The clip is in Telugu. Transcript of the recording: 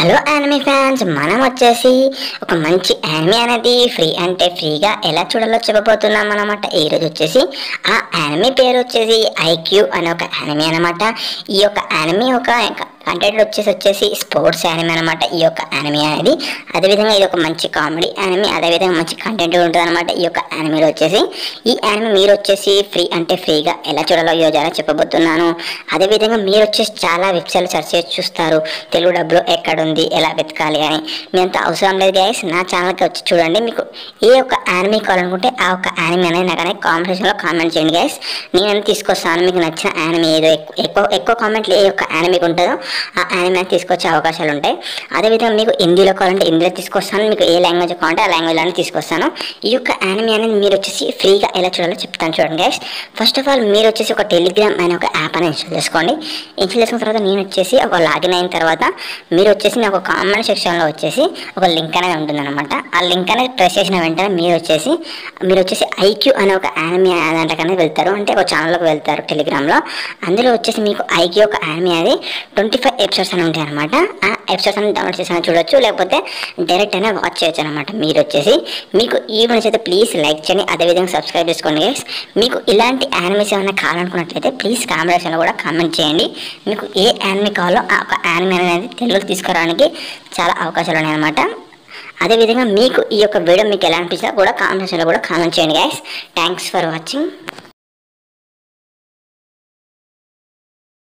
హలో యానిమే ఫ్యాన్స్, మనం వచ్చేసి ఒక మంచి యానిమే అనేది ఫ్రీ అంటే ఫ్రీగా ఎలా చూడాలో చెప్పబోతున్నాం అన్నమాట. ఈరోజు వచ్చేసి ఆ యానిమే పేరు వచ్చేసి ఐక్యూ అనే ఒక యానిమే అనమాట. ఈ యొక్క యానిమే ఒక కంటెంట్ వచ్చేసి స్పోర్ట్స్ యానిమే అనమాట. ఈ యొక్క యానిమే అనేది అదేవిధంగా ఇది ఒక మంచి కామెడీ యానిమే, అదేవిధంగా మంచి కంటెంట్ ఉంటుంది అనమాట. ఈ యొక్క యానిమేలో వచ్చేసి ఈ యానిమే మీరు వచ్చేసి ఫ్రీ అంటే ఫ్రీగా ఎలా చూడాలో యోజన చెప్పబోతున్నాను. అదేవిధంగా మీరు వచ్చేసి చాలా వెబ్సైట్లు సెర్చ్ చేసి చూస్తారు తెలుగు డబ్బులు ఎక్కడుంది, ఎలా వెతకాలి అని. మీ అంత అవసరం లేదు గైస్, నా ఛానల్కి వచ్చి చూడండి. మీకు ఏ ఒక్క యానిమే కావాలనుకుంటే ఆ ఒక్క యానిమే అనేది నాకు అనేది కామెంట్లో కామెంట్ చేయండి గైస్. నేను తీసుకొస్తాను మీకు నచ్చిన యానిమే ఏదో ఎక్కువ కామెంట్లు ఏ ఒక్క యానిమేకి ఉంటుందో ఆ యానిమే తీసుకొచ్చే అవకాశాలు ఉంటాయి. అదేవిధంగా మీకు హిందీలో కావాలంటే హిందీలో తీసుకొస్తాను, మీకు ఏ లాంగ్వేజ్ కావాలంటే ఆ లాంగ్వేజ్లోనే తీసుకొస్తాను. ఈ యొక్క యానిమే అనేది మీరు వచ్చేసి ఫ్రీగా ఎలా చూడాలో చెప్తాను చూడండి గైస్. ఫస్ట్ ఆఫ్ ఆల్ మీరు వచ్చేసి ఒక టెలిగ్రామ్ అనే ఒక యాప్ అని ఇన్స్టాల్ చేసుకోండి. ఇన్స్టాల్ చేసుకున్న తర్వాత నేను వచ్చేసి ఒక లాగిన్ అయిన తర్వాత మీరు వచ్చేసి నాకు కామెంట్ సెక్షన్లో వచ్చేసి ఒక లింక్ అనేది ఉంటుందన్నమాట. ఆ లింక్ అనేది ప్రెస్ చేసిన వెంటనే మీరు వచ్చేసి ఐక్యూ అనే ఒక యానిమే దాంట్లోకనే వెళ్తారు, అంటే ఒక ఛానల్లోకి వెళ్తారు టెలిగ్రామ్లో. అందులో వచ్చేసి మీకు ఐక్యూ ఒక యానిమే అది 25 ఎపిసోడ్స్ అని ఉంటాయి అనమాట. ఆ ఎపిసోడ్స్ అని డౌన్లోడ్ చేసి చూడొచ్చు, లేకపోతే డైరెక్ట్ అయినా వాచ్ చేయొచ్చు అనమాట. మీరు వచ్చేసి మీకు ఈ వీడియోస్ అయితే ప్లీజ్ లైక్ చేయండి, అదేవిధంగా సబ్స్క్రైబ్ చేసుకోండి గైస్. మీకు ఇలాంటి యానిమేస్ ఏమైనా కావాలనుకున్నట్లయితే ప్లీజ్ కామెంట్ సెక్షన్లో కూడా కామెంట్ చేయండి. మీకు ఏ యానిమే కావాలో ఆ ఒక యానిమే అనేది తెలుగులో తీసుకురావడానికి చాలా అవకాశాలు ఉన్నాయన్నమాట. అదేవిధంగా మీకు ఈ యొక్క వీడియో మీకు ఎలా అనిపించిందో కూడా కామెంట్ సెక్షన్లో కూడా కామెంట్ చేయండి గైస్. Thanks for watching.